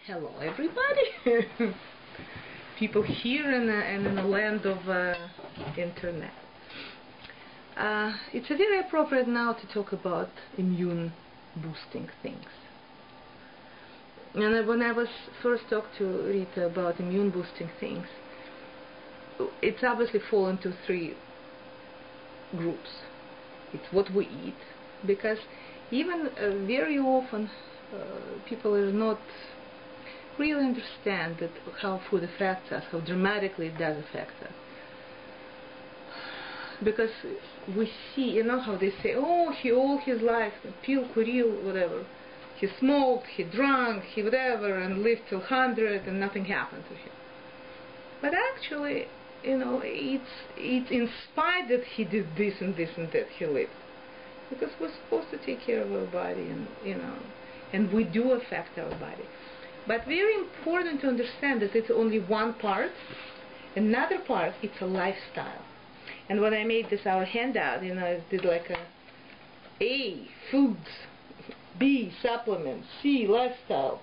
Hello everybody, people here and in the land of internet. It's very appropriate now to talk about immune boosting things. And when I was first talked to Rita about immune boosting things, it's obviously fall into three groups. It's what we eat, because even very often people are not really understand that how food affects us, how dramatically it does affect us. Because we see, you know how they say, oh, he all his life, pil, kuril, whatever. He smoked, he drank, he whatever, and lived till 100 and nothing happened to him. But actually, you know, it's in spite that he did this and this and that he lived. Because we're supposed to take care of our body, and you know, and we do affect our body. But very important to understand that it's only one part. Another part, it's a lifestyle. And when I made this our handout, you know, I did like A, foods, B, supplements, C, lifestyle,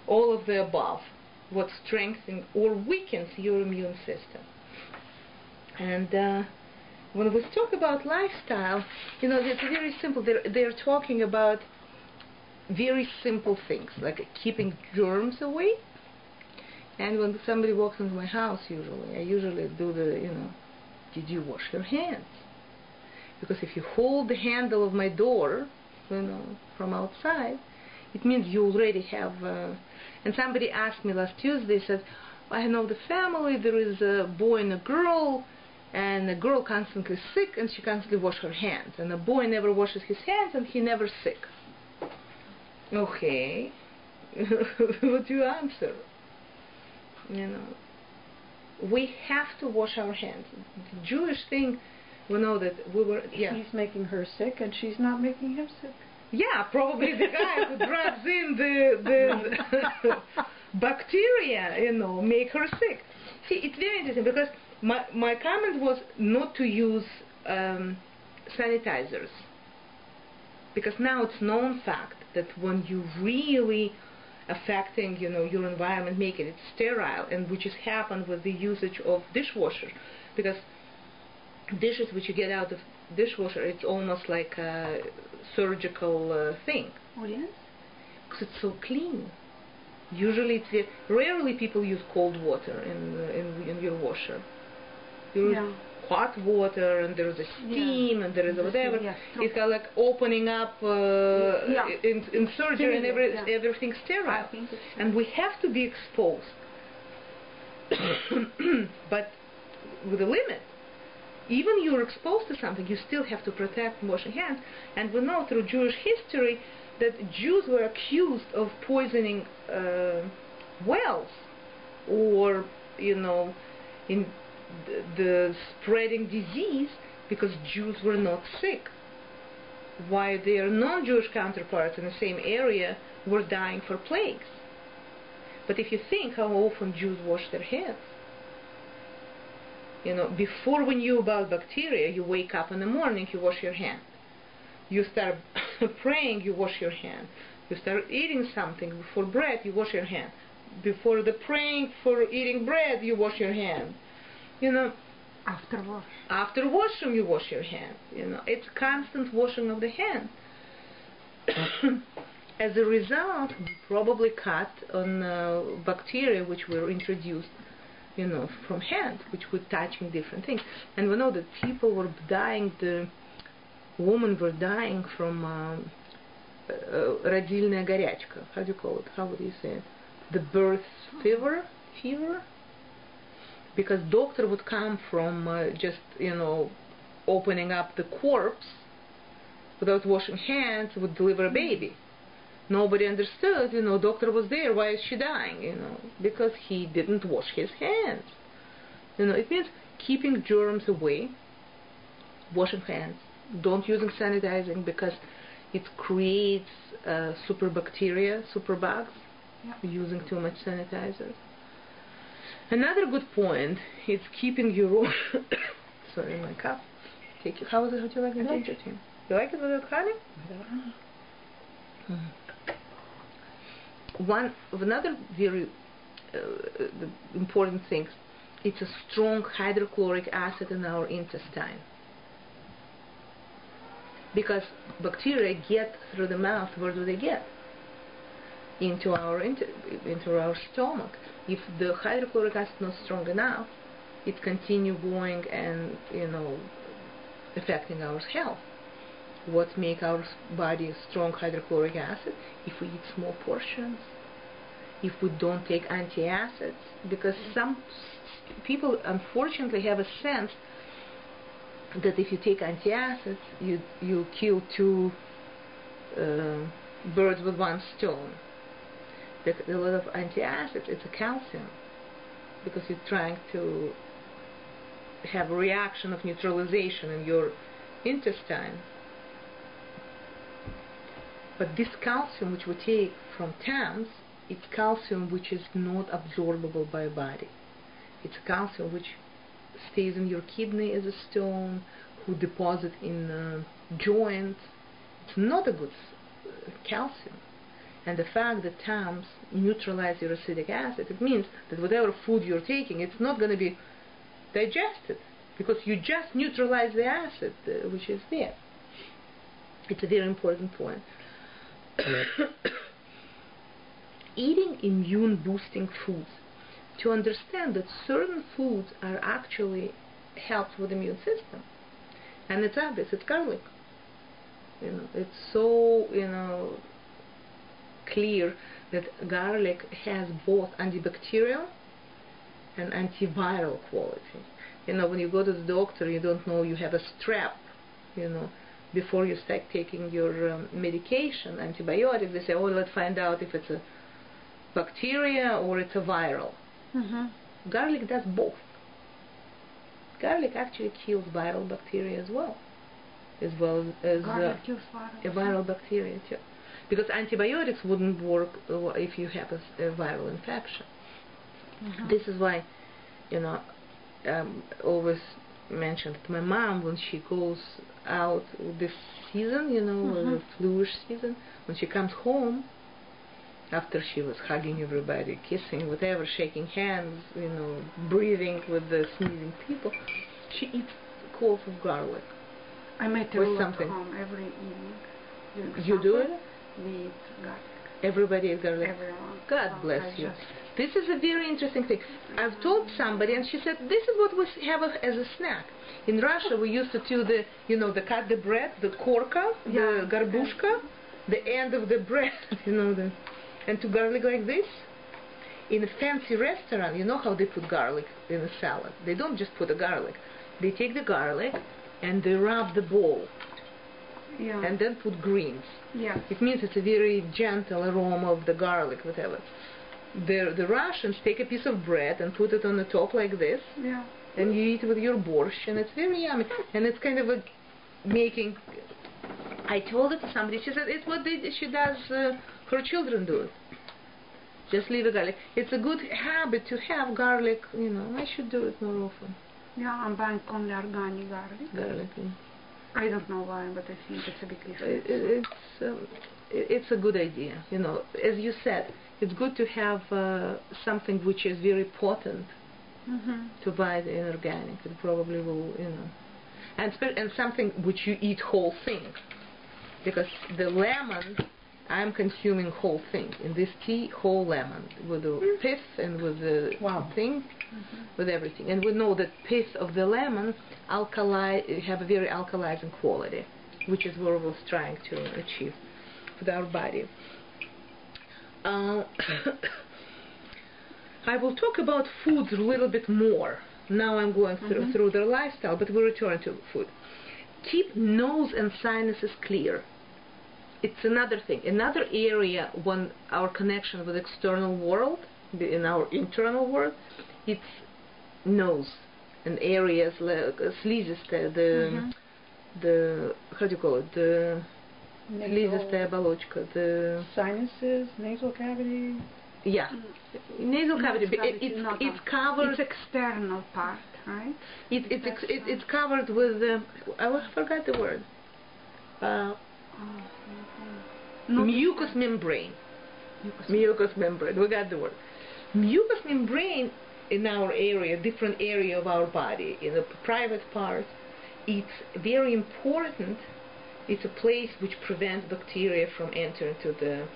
all of the above, what strengthens or weakens your immune system. And when we talk about lifestyle, you know, it's very simple. They're talking about very simple things, like keeping germs away. And when somebody walks into my house, I usually do the, you know, did you wash your hands? Because if you hold the handle of my door, you know, from outside, it means you already have, and somebody asked me last Tuesday, said, I know the family, there is a boy and a girl, and the girl constantly sick, and she constantly washes her hands, and the boy never washes his hands, and he never sick. Okay, what do you answer? You know, we have to wash our hands. The Jewish thing, we know that we were. Yeah. He's making her sick, and she's not making him sick. Yeah, probably the guy who drops in the bacteria, you know, make her sick. See, it's very interesting because my comment was not to use sanitizers. Because now it's known fact that when you really affecting, you know, your environment, making it sterile, and which has happened with the usage of dishwasher, because dishes which you get out of dishwasher, it's almost like a surgical thing. Oh yes? Because it's so clean. Usually, rarely people use cold water in your washer. Yeah. Hot water, and there is a steam, and there is a whatever. It's kind of like opening up in surgery, and everything's sterile. And we have to be exposed, but with a limit. Even you're exposed to something, you still have to protect and wash your hands. And we know through Jewish history that Jews were accused of poisoning wells, or, you know, in the spreading disease, because Jews were not sick, while their non-Jewish counterparts in the same area were dying for plagues. But if you think how often Jews wash their hands, you know, before we knew about bacteria, you wake up in the morning, you wash your hand. You start praying, you wash your hand. You start eating something, before bread, you wash your hand. Before the praying for eating bread, you wash your hand. You know, after washing, you wash your hands. You know, it's constant washing of the hand. As a result, we probably cut on bacteria which were introduced, you know, from hand, which were touching different things. And we know that people were dying. The women were dying from родильная горячка. How do you call it? How would you say it? The birth fever. Because doctor would come from just, you know, opening up the corpse without washing hands, would deliver a baby. Nobody understood, you know, doctor was there, why is she dying, you know, because he didn't wash his hands. You know, it means keeping germs away, washing hands, don't using sanitizing, because it creates super bacteria, super bugs, using too much sanitizer. Another good point is keeping your sorry, my cup. Take it. How is it? How do you like it? Like it. You like it without honey? one of another very important thing, it's a strong hydrochloric acid in our intestine. Because bacteria get through the mouth, where do they get? Into our stomach. If the hydrochloric acid is not strong enough, it continue going and affecting our health. What make our body strong hydrochloric acid? If we eat small portions, if we don't take antacids, because some people unfortunately have a sense that if you take antacids, you kill two birds with one stone. That a lot of antacids, it's a calcium, because you're trying to have a reaction of neutralization in your intestine. But this calcium which we take from tams, it's calcium which is not absorbable by body. It's calcium which stays in your kidney as a stone, who deposit in joints. It's not a good calcium. And the fact that tams neutralize your acidic acid, it means that whatever food you're taking, it's not going to be digested, because you just neutralize the acid which is there. It's a very important point. Eating immune boosting foods, to understand that certain foods are actually helps with the immune system. And it's obvious, it's garlic. It's so clear that garlic has both antibacterial and antiviral quality. When you go to the doctor, you don't know you have a strep, before you start taking your medication, antibiotics. They say, oh, let's find out if it's a bacteria or it's a viral. Garlic does both. Garlic actually kills viral bacteria as well as Garlic kills viral bacteria too. Because antibiotics wouldn't work if you have a viral infection. This is why, always mention that my mom, when she goes out this season, the fluish season, when she comes home, after she was hugging everybody, kissing, whatever, shaking hands, breathing with the sneezing people, she eats cloves of garlic. I make it with at something. home every evening. You do it? We eat garlic. Everybody eats garlic. Everyone. God bless you. This is a very interesting thing. I've told somebody, and she said, this is what we have as a snack. In Russia, we used to do the cut the bread, the korka, the garbushka, the end of the bread, and to garlic like this. In a fancy restaurant, you know how they put garlic in a salad. They don't just put the garlic. They take the garlic and they rub the bowl. And then put greens. It means it's a very gentle aroma of the garlic, whatever. The Russians take a piece of bread and put it on the top like this, and you eat it with your borscht, and it's very yummy. And it's kind of making. I told it to somebody. She said it's what she does. Her children do it. Just leave the garlic. It's a good habit to have garlic. I should do it more often. I'm buying only organic garlic. I don't know why, but I think it's a big difference. It's a good idea. As you said, it's good to have something which is very potent to buy the inorganic. It probably will, and something which you eat whole thing. Because the lemon, I'm consuming whole thing. In this tea, whole lemon with the pith and with the thing, with everything. And we know that pith of the lemon have a very alkalizing quality, which is what we're trying to achieve with our body. I will talk about foods a little bit more. Now I'm going through their lifestyle, but we'll return to food. Keep nose and sinuses clear. It's another thing. Another area when our connection with external world, in our internal world, it's nose and areas like слизистая, the how do you call it? The слизистая оболочка, the sinuses, nasal cavity. Nasal cavity. It's covered. It's external part, right? It's covered with. I forgot the word. Mucous membrane. Mucous membrane. We got the word. Mucous membrane in our area, different area of our body, in the private part, it's very important. It's a place which prevents bacteria from entering to the.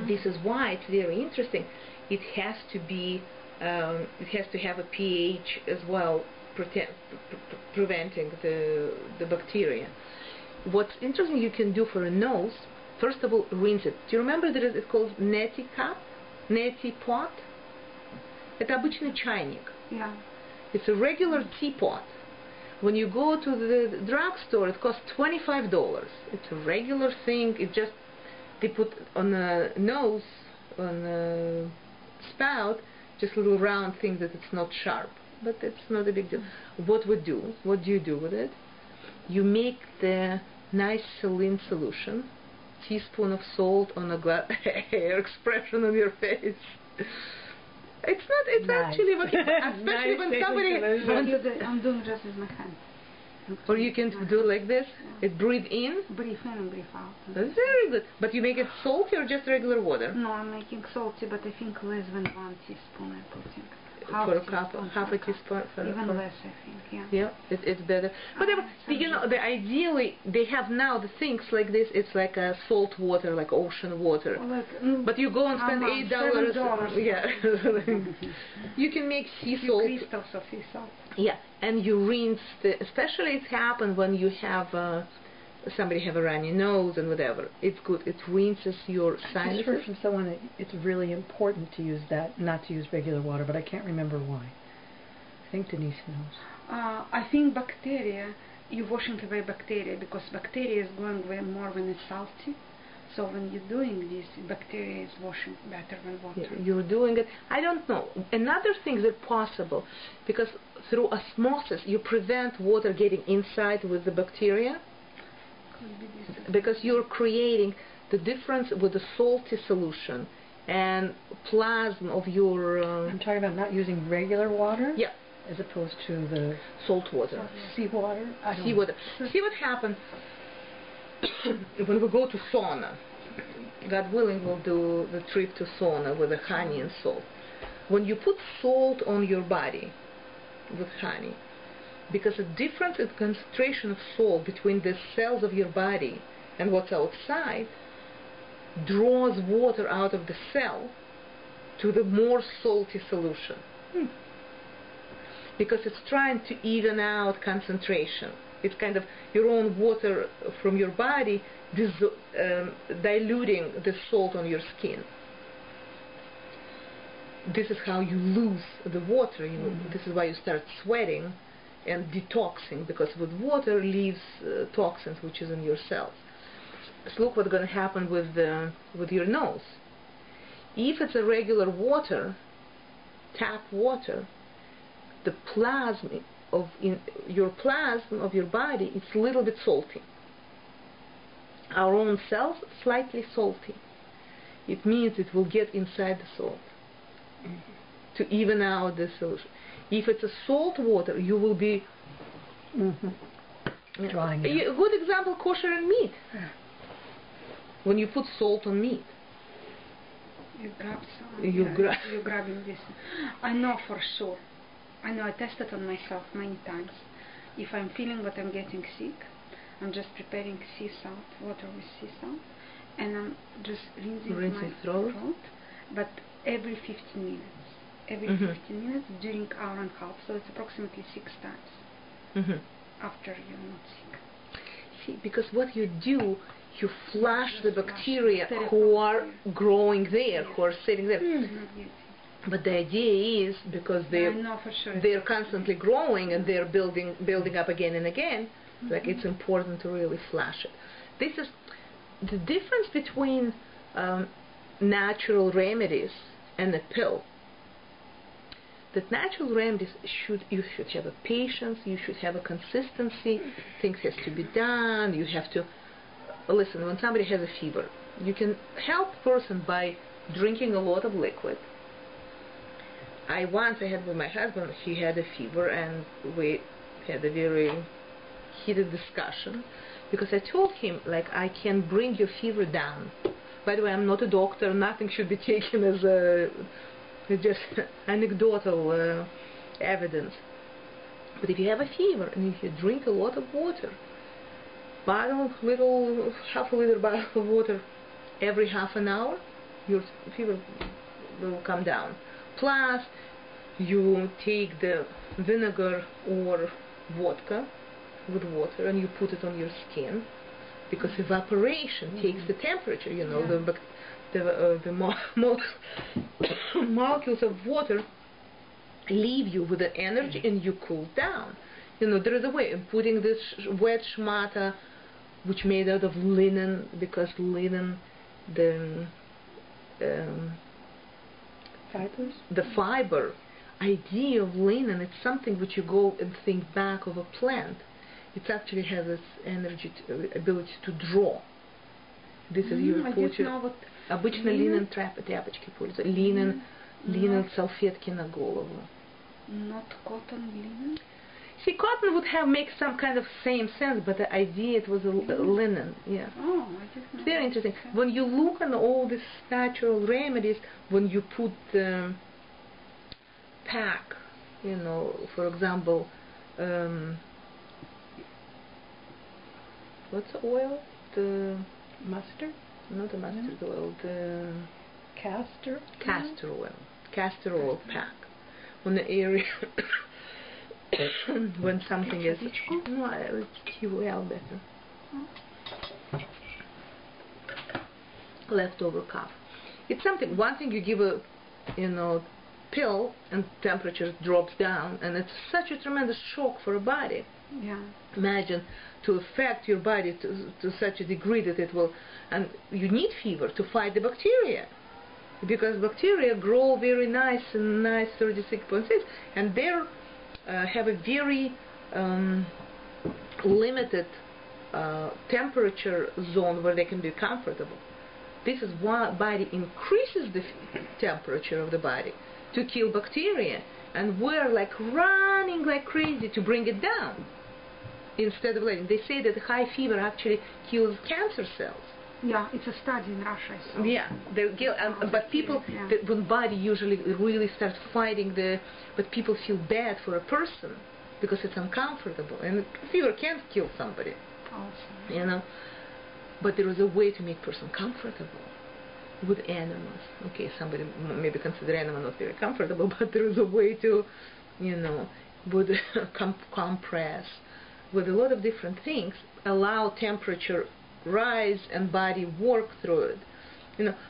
This is why it's very interesting. It has to be. It has to have a pH as well, preventing the bacteria. What's interesting you can do for a nose, first of all, rinse it. Do you remember that it's called neti cup, neti pot? Это обычный чайник. Yeah. It's a regular teapot. When you go to the drugstore, it costs $25. It's a regular thing. It just they put on a nose, on a spout, just a little round thing that it's not sharp, but it's not a big deal. What do you do with it? You make the nice saline solution, teaspoon of salt on a hair expression on your face. It's not. It's nice. Actually what, especially nice when somebody. I'm doing just with my hands. Or you can do like this. Yeah. It breathe in. Breathe in and breathe out. That's very good. But you make it salty or just regular water? No, I'm making salty, but I think less than 1 teaspoon I'm putting. Half a teaspoon. Even less, I think. Yeah. Yeah, it's better. Whatever. You know, ideally they have now the things like this. It's like a salt water, like ocean water. But you go and spend $8. Yeah. You can make sea salt. Crystals of sea salt. Yeah, and you rinse. Especially it happens when you have. Somebody have a runny nose and whatever. It's good. It rinses your sinuses. I heard from someone that it's really important to use that, not to use regular water, but I can't remember why. I think Denise knows. I think bacteria, you're washing away bacteria because bacteria is going away more when it's salty. So when you're doing this, bacteria is washing better than water. Yeah, you're doing it. I don't know. Another thing that's possible, because through osmosis you prevent water getting inside with the bacteria. Because you're creating the difference with the salty solution and plasma of your. I'm talking about not using regular water. Yeah. As opposed to the salt water. Seawater. Seawater. See what happens when we go to sauna. God willing, we'll do the trip to sauna with the honey and salt. When you put salt on your body with honey, because the difference in concentration of salt between the cells of your body and what's outside draws water out of the cell to the more salty solution. Because it's trying to even out concentration. It's kind of your own water from your body diluting the salt on your skin. This is how you lose the water. This is why you start sweating and detoxing, because with water leaves toxins which is in your cells. So look what's going to happen with your nose. If it's a regular water, tap water, the plasma of your body, it's a little bit salty. Our own cells slightly salty. It means it will get inside the salt to even out the solution. If it's a salt water, you will be drying. A good example, kosher and meat. When you put salt on meat, you grab some. You're grabbing this. I know for sure. I know I tested on myself many times. If I'm feeling that I'm getting sick, I'm just preparing sea salt, water with sea salt, and I'm just rinsing my throat. But every 15 minutes. Every 15 minutes during hour and a half, so it's approximately 6 times after you're not sick. See, because what you do, you flush the bacteria who are growing there, who are sitting there. But the idea is, because they're constantly growing and they're building up again and again, like it's important to really flush it. This is the difference between natural remedies and a pill. That natural remedies you should have a patience, you should have a consistency, things has to be done, you have to listen. When somebody has a fever, you can help a person by drinking a lot of liquid. Once I had with my husband, he had a fever and we had a very heated discussion because I told him, like, I can bring your fever down By the way, I'm not a doctor. Nothing should be taken as just anecdotal evidence. But if you have a fever and if you drink a lot of water, half a liter bottle of water every half an hour, your fever will come down. Plus, you take the vinegar or vodka with water and you put it on your skin, because evaporation takes the temperature. You know, the molecules of water leave you with the energy and you cool down. You know, there is a way of putting this wet shmata, which made out of linen, because linen, the fibers, the fiber idea of linen, it's something which you go and think back of a plant. It actually has this energy, ability to draw. This is your culture. Обычно линен тряпочки пользуются. Линен салфетки на голову. Not cotton linen? See, cotton would make some kind of same sense, but the idea it was a linen. Yeah. Oh, I didn't know. It's very interesting. When you look on all these natural remedies, when you put pack, you know, for example, what's the oil? The mustard? Not the mustard oil. The castor oil. Castor oil pack. On the area when something is well better. Leftover cough. It's something. One thing you give a pill and temperature drops down, and it's such a tremendous shock for a body. Yeah. Imagine to affect your body to such a degree that it will, and you need fever to fight the bacteria, because bacteria grow very nice and 36.6, and they have a very limited temperature zone where they can be comfortable. This is why body increases the temperature of the body to kill bacteria, and we're like running like crazy to bring it down instead of letting. They say that high fever actually kills cancer cells. Yeah, it's a study in Russia. So. Yeah, but people, when body usually really starts fighting but people feel bad for a person because it's uncomfortable, and fever can't kill somebody. Awesome. You know, but there is a way to make person comfortable with animals. Okay, somebody maybe consider animal not very comfortable, but there is a way to, with compress, with a lot of different things, allow temperature rise and body work through it.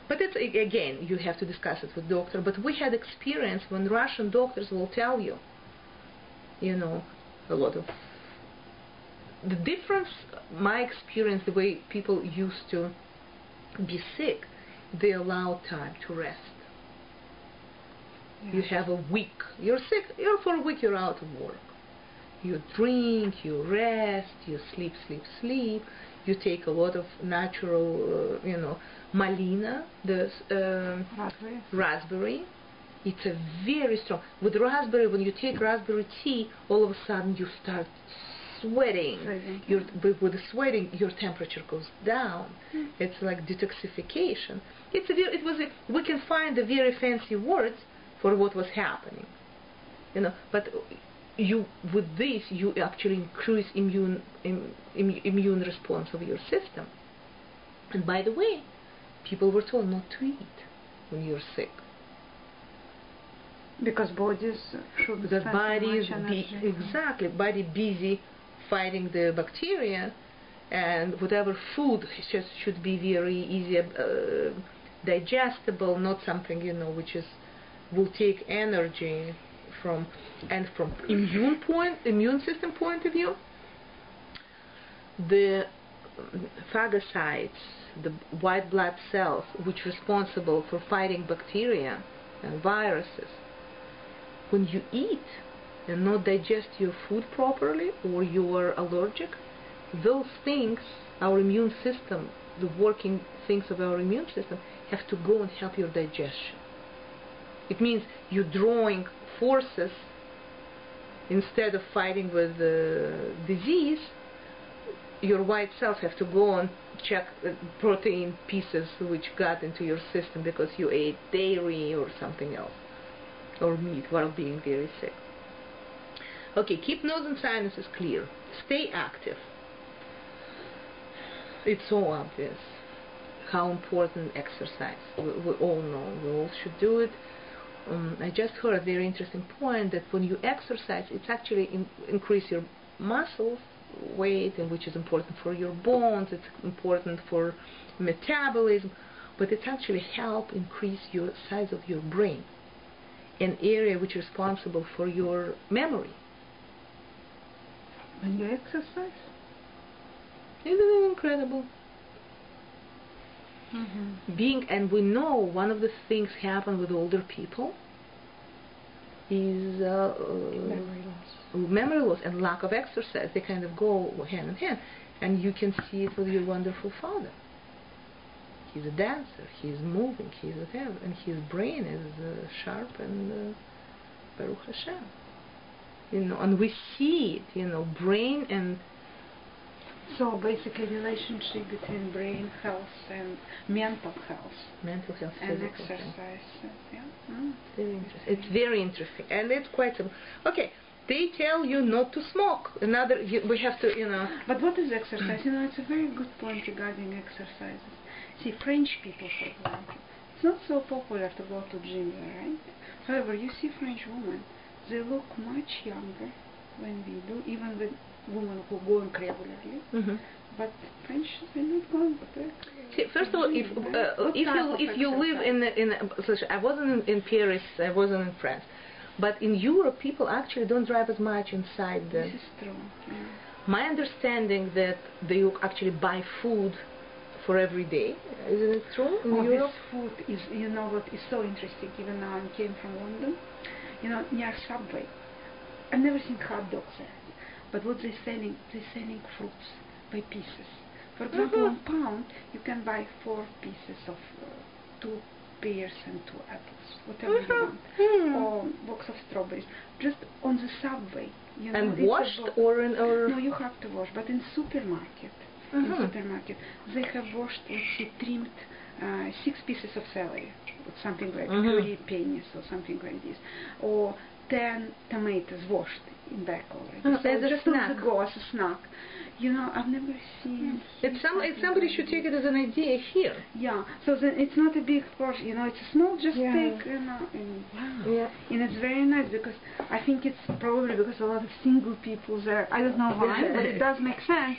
But it's, again, you have to discuss it with doctor. But we had experience when Russian doctors will tell you, a lot of the difference. My experience, the way people used to be sick, they allow time to rest. Yeah. You have a week. You're sick. For a week you're out of work. You drink, you rest, you sleep. You take a lot of natural, malina, the raspberry. It's a very strong. With raspberry, when you take raspberry tea, all of a sudden you start sweating. With the sweating, your temperature goes down. It's like detoxification. We can find the very fancy words for what was happening. But with this you actually increase immune response of your system. And by the way, people were told not to eat when you're sick, because bodies should because body is body busy fighting the bacteria, and whatever food should be very easy digestible, not something which will take energy from immune system point of view. The phagocytes, the white blood cells, which are responsible for fighting bacteria and viruses, when you eat and not digest your food properly, or you are allergic, those things, our immune system, the working things of our immune system, have to go and help your digestion. It means you're drawing forces instead of fighting with the disease. your white cells have to go and check protein pieces which got into your system because you ate dairy or something else, or meat, while being very sick. Okay, keep nose and sinuses clear. Stay active. It's so obvious how important exercise. We all know. We all should do it. I just heard a very interesting point that when you exercise, it's actually increase your muscle weight, and which is important for your bones. It's important for metabolism, but it's actually help increase your size of your brain, an area which is responsible for your memory. When you exercise? Isn't it incredible? And we know one of the things happen with older people is memory loss and lack of exercise. They kind of go hand in hand, and you can see it with your wonderful father. He's a dancer. He's moving. He's whatever, and his brain is sharp and Baruch Hashem. And we see it. Brain and. So basically, relationship between brain health and mental health. Mental health and exercise. Yeah. It's very interesting, and it's quite simple. Okay, they tell you not to smoke. We have to, But what is exercise? It's a very good point regarding exercises. See, French people, for example, it's not so popular to go to gym, right? However, you see French women, they look much younger when we do, even the women who go regularly. But French, they're not going. See, first of all, if you live in I wasn't in Paris, I wasn't in France, but in Europe, people actually don't drive as much inside. This is true. Yeah. My understanding that they actually buy food for every day. Isn't it true in Europe? This food is, what is so interesting. Even now, I came from London. Near Subway, I've never seen hot dogs there. But what they're selling fruits by pieces. For example, £1, you can buy 4 pieces of 2 pears and 2 apples, whatever you want, or box of strawberries, just on the Subway. And washed or? No, you have to wash. But in supermarket, they have washed, trimmed 6 pieces of celery, something like 30 pennies or something like this, or 10 tomatoes washed in back already. So just on the go as a snack. I've never seen. Somebody should take it as an idea here. Yeah. So then it's not a big portion. It's a small, just take. And wow. Yeah. And it's very nice because I think it's probably because a lot of single people there. I don't know why, but it does make sense.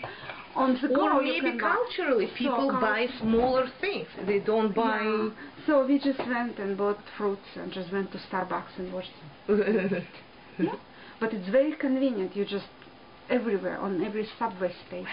On the go, or maybe culturally, people buy smaller things. They don't buy. Yeah. So we just went and bought fruits and just went to Starbucks and watched them. Yeah. But it's very convenient. You just everywhere on every subway station.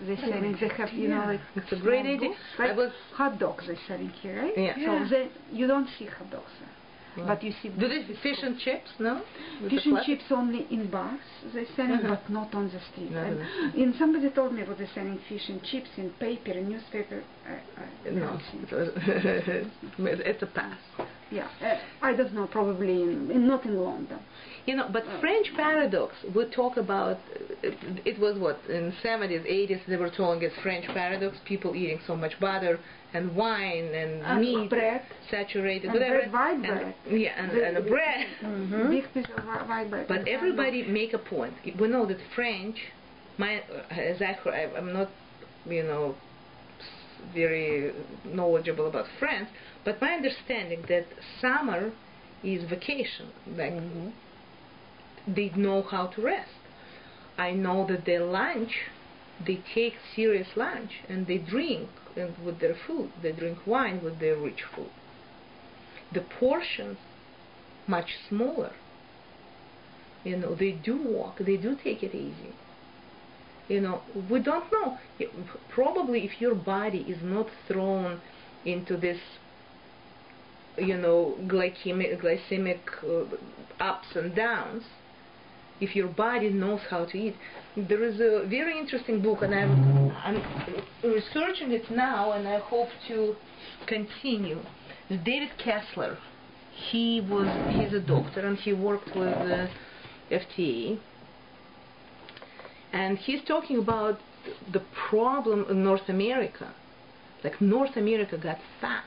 They're selling. They have like it's a great idea. Like hot dogs they're selling here, right? Yeah. So you don't see hot dogs there. Yeah. But you see. Do they fish and chips? No. Fish and chips only in bars they're selling, but not on the street. And somebody told me what they're selling fish and chips in paper, in newspaper. No, it's a pass. Yeah, I don't know. Probably not in London. But French paradox. We talk about. It was what in 70s, 80s. They were calling it French paradox. People eating so much butter and wine and meat, bread, saturated, and whatever. White bread. And a bread. Big piece of white bread. But everybody make a point. We know that French. I'm not, very knowledgeable about France, but my understanding that summer is vacation. Like they know how to rest. I know that their lunch, they take serious lunch and they drink with their food. They drink wine with their rich food. The portions much smaller. They do walk. They do take it easy. We don't know. Probably if your body is not thrown into this, glycemic ups and downs, if your body knows how to eat. There is a very interesting book, and I'm researching it now, and I hope to continue. David Kessler. He's a doctor, and he worked with FDA. And he's talking about the problem in North America, like North America got fat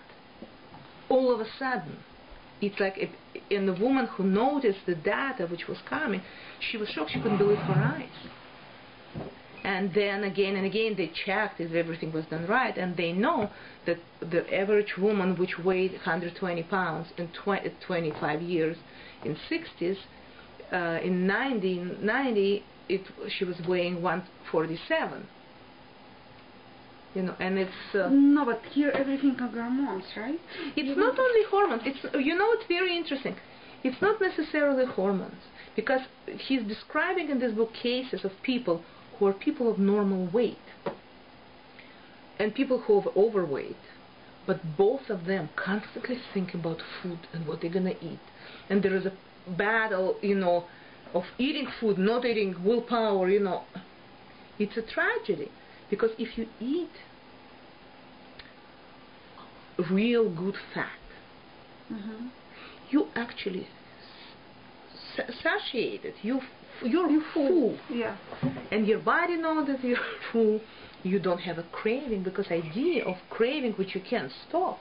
all of a sudden. It's like, and the woman who noticed the data which was coming, she was shocked. She couldn't believe her eyes. And then again and again they checked if everything was done right, and they know that the average woman which weighed 120 pounds in 25 years in 60s, in 1990 she was weighing 147. You know, and it's no, but here everything are hormones, right? It's not only hormones. It's, you know, it's very interesting. It's not necessarily hormones, because he's describing in this book cases of people who are people of normal weight and people who are overweight, but both of them constantly think about food and what they're gonna eat, and there is a battle, you know, of eating food, not eating, willpower. You know, it's a tragedy. Because if you eat real good fat, you actually satiate it. You're full. Yeah. And your body knows that you're full. You don't have a craving, because idea of craving which you can't stop.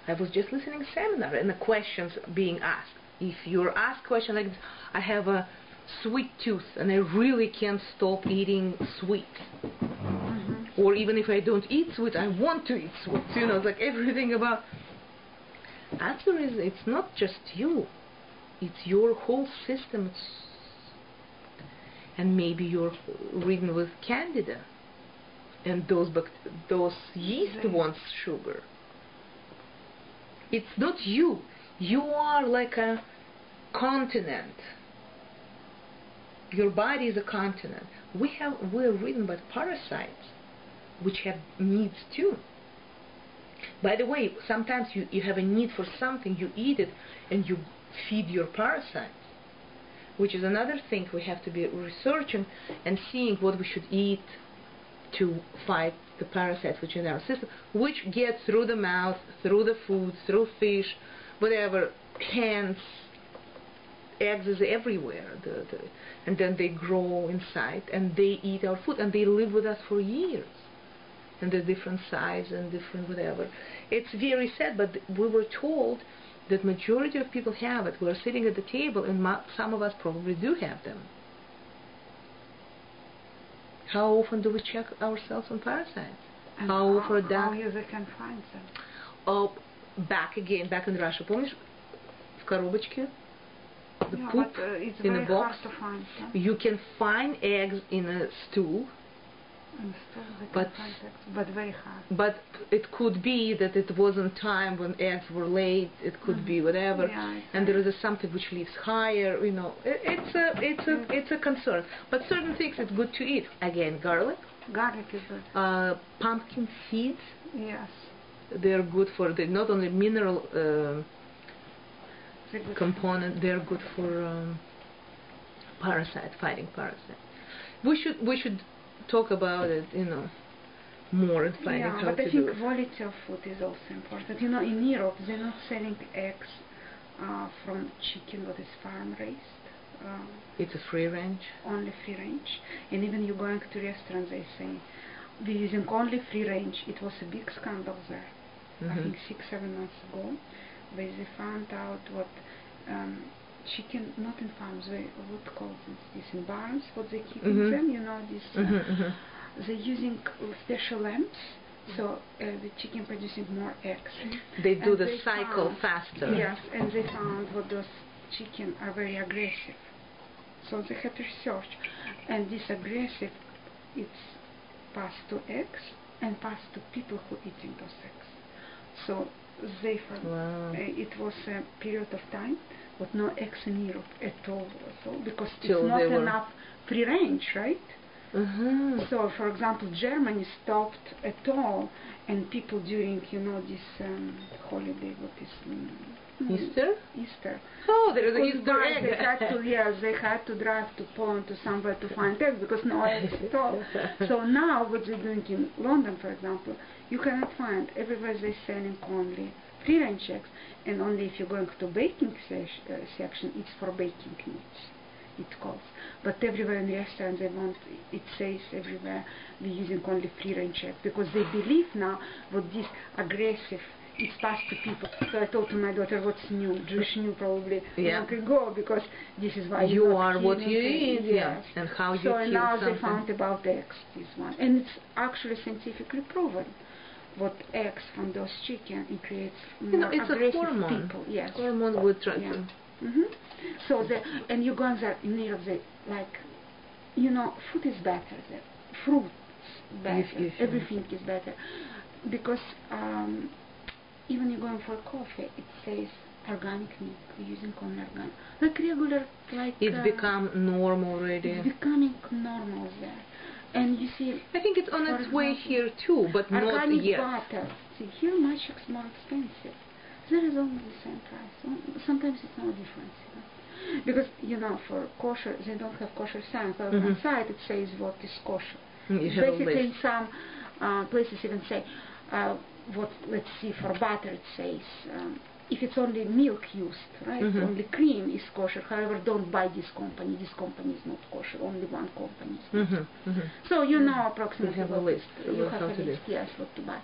I was just listening to a seminar and the questions being asked. If you're asked question like this, I have a sweet tooth and I really can't stop eating sweet, or even if I don't eat sweet, I want to eat sweet. You know, it's like everything about. Answer is, it's not just you, it's your whole system. And maybe you're ridden with candida, and those yeast wants sugar. It's not you. You are like a continent. Your body is a continent. We're ridden by parasites, which have needs too. By the way, sometimes you have a need for something, you eat it, and you feed your parasites, which is another thing we have to be researching and seeing what we should eat to fight the parasites which are in our system, which get through the mouth, through the food, through fish, whatever, hands, eggs is everywhere, and then they grow inside and they eat our food and they live with us for years, and they're different size and different whatever. It's very sad, but we were told that majority of people have it. We're sitting at the table and some of us probably do have them. How often do we check ourselves on parasites? And how often how user can find them? Oh, back in Russia, помнишь, в коробочке? The poop but, it's in very a box. hard to find them. You can find eggs in a stool, but very hard. But it could be that it wasn't time when eggs were laid. It could be whatever, and there is something which lives higher. You know, it's a concern. But certain things it's good to eat. Again, garlic. Garlic is good. Pumpkin seeds. Yes. They're good for the not only mineral component. They're good for fighting parasites. We should talk about it, you know, more and finding how to do it. But I think quality of food is also important. You know, in Europe they're not selling eggs from chicken that is farm raised. It's a free range. Only free range. And even you going to restaurants, they say we're using only free range. It was a big scandal there. I think 6-7 months ago, where they found out what chicken, not in farms, they would call this in barns, what they keep in them, you know, this, they're using special lamps, so the chicken producing more eggs. They do the cycle faster. Yes, and they found what those chicken are very aggressive. So they had research, and this aggressive, it's passed to eggs and passed to people who eating those eggs. So they found it was a period of time with no eggs in Europe at all, because it's not enough free range, right? So, for example, Germany stopped at all, and people during, you know, this holiday, what is Easter? Easter. Oh, there is an Easter egg. They had to drive to Poland to somewhere to find eggs because no eggs at all. So now what they're doing in London, for example, you cannot find. Everywhere they're selling only free range eggs, and only if you're going to baking section, it's for baking needs. it calls. But everywhere in the restaurants it says everywhere we're using only free range eggs, because they believe now what this aggressive is passed to people. So I told to my daughter, what's new? Jewish new probably long ago, because this is why you are what you eat, yes. And how you so kill now something. They found about eggs, this one, and it's actually scientifically proven. What eggs from those chicken, it creates more it's aggressive a hormone. people. Yes, hormone would try to. So and you go on there near the food is better there, fruits better, everything is better, because even you're going for coffee, it says organic milk, we're using only organic, like regular, like it's become normal already. It's becoming normal there. And you see, I think it's on its way here too, but not yet. Organic butter. See, here much more expensive. There is only the same price. Sometimes it's no difference. Because, for kosher, they don't have kosher signs. But on the side it says what is kosher. Basically in some places even say, let's see, for butter it says, if it's only milk used, right? Only cream is kosher. However, don't buy this company. This company is not kosher. Only one company is kosher. So you know approximately. You have a list. You have a list, yes, what to buy.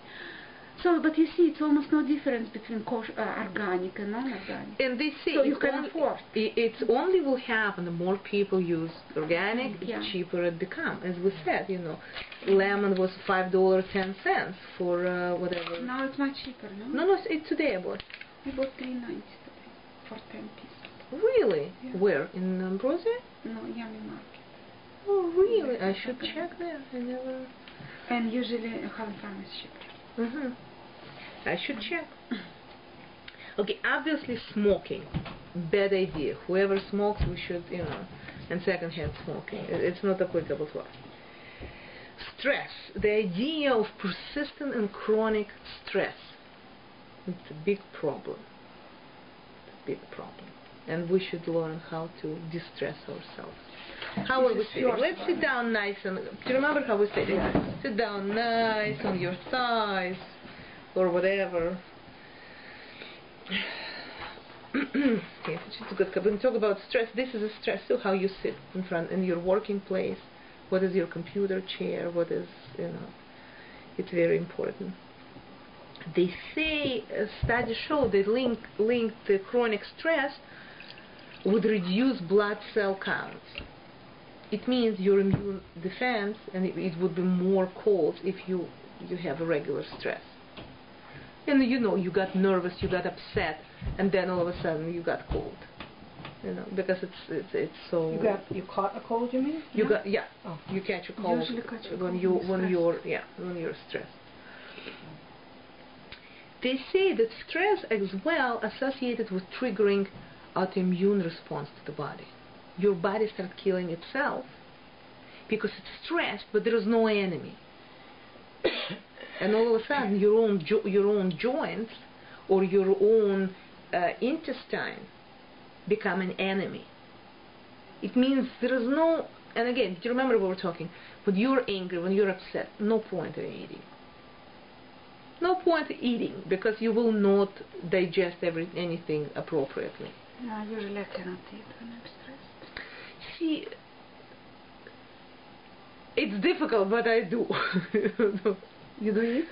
So, but you see, it's almost no difference between organic and non-organic. And they say so you can afford. It only will happen the more people use organic, the cheaper it becomes. As we said, lemon was $5.10 for whatever. Now it's much cheaper, no? No, it's today I bought. I bought $3.90 today for 10 pieces. Really? Yeah. Where? In Ambrosia? No, Yummy Market. Oh, really? I should check there. I never. And usually Holland Farm is cheaper. I should check. Okay, obviously smoking, bad idea. Whoever smokes, we should, and secondhand smoking. It's not applicable to us. Stress, the idea of persistent and chronic stress. It's a big problem. It's a big problem. And we should learn how to distress ourselves. How are we sitting? Let's sit down nice and... Do you remember how we sitting? Sit down nice on your thighs or whatever. Okay, just good. When we talk about stress, this is a stress too, how you sit in your working place. What is your computer chair? What is, it's very important. They say, studies show they link the chronic stress with reduced blood cell counts. It means your immune defense, and it would be more cold if you have a regular stress. And you got nervous, you got upset, and then all of a sudden you got cold. Because it's so. You caught a cold, you mean? You catch a cold when you're stressed. They say that stress is well associated with triggering autoimmune response to the body. Your body starts killing itself because it's stressed, but there is no enemy. And all of a sudden, your own joints or your own intestine become an enemy. It means there is no. And again, do you remember we were talking? When you're angry, when you're upset, no point in eating. No point eating, because you will not digest anything appropriately. No, usually I cannot eat when I'm stressed. See, it's difficult, but I do. You do eat?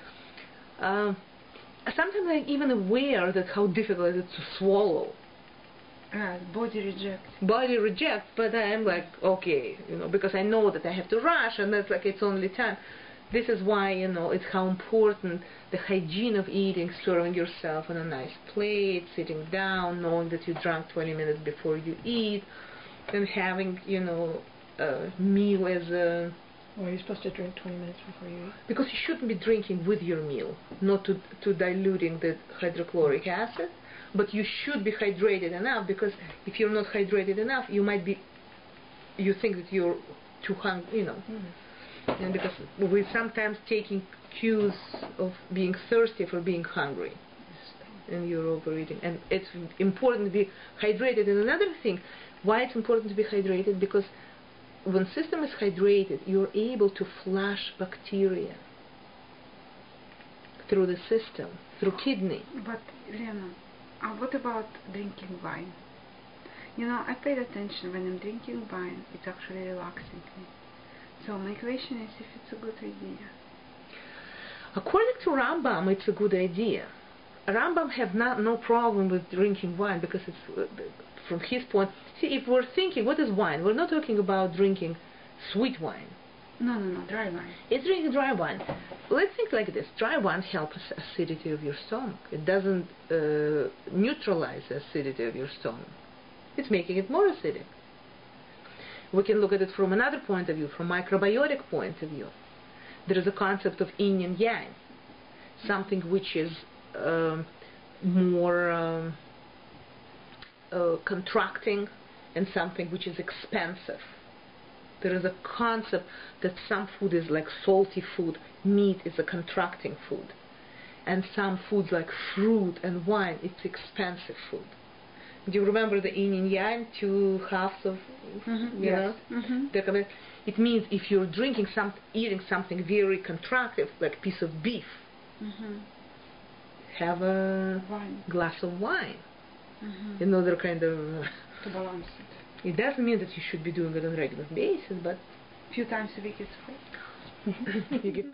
Sometimes I'm even aware that how difficult it is to swallow. Body rejects. Body rejects, but I'm like, okay, because I know that I have to rush, and that's like it's only time. This is why, it's how important the hygiene of eating, serving yourself on a nice plate, sitting down, knowing that you drank 20 minutes before you eat, and having, a meal as a... Well, you're supposed to drink 20 minutes before you eat? Because you shouldn't be drinking with your meal, not to diluting the hydrochloric acid, but you should be hydrated enough, because if you're not hydrated enough, you think that you're too hungry, And because we're sometimes taking cues of being thirsty for being hungry, and you're overeating. And it's important to be hydrated. And another thing, why it's important to be hydrated, because when the system is hydrated, you're able to flush bacteria through the system, through kidney. But Lena, what about drinking wine? You know, I paid attention when I'm drinking wine. It's actually relaxing me. So my question is if it's a good idea. According to Rambam, it's a good idea. Rambam have no problem with drinking wine because it's from his point. See, if we're thinking, what is wine? We're not talking about drinking sweet wine. No, dry wine. It's drinking dry wine. Let's think like this. Dry wine helps acidity of your stomach. It doesn't neutralize the acidity of your stomach. It's making it more acidic. We can look at it from another point of view, from microbiotic point of view. There is a concept of yin and yang, something which is more contracting and something which is expansive. There is a concept that some food is like salty food, meat is a contracting food, and some foods like fruit and wine, it's expansive food. Do you remember the yin and yang, two halves of, you know? It means if you're eating something very contractive, like a piece of beef, have a glass of wine. In order kind of to balance it. It doesn't mean that you should be doing it on a regular basis, but a few times a week is fine. You get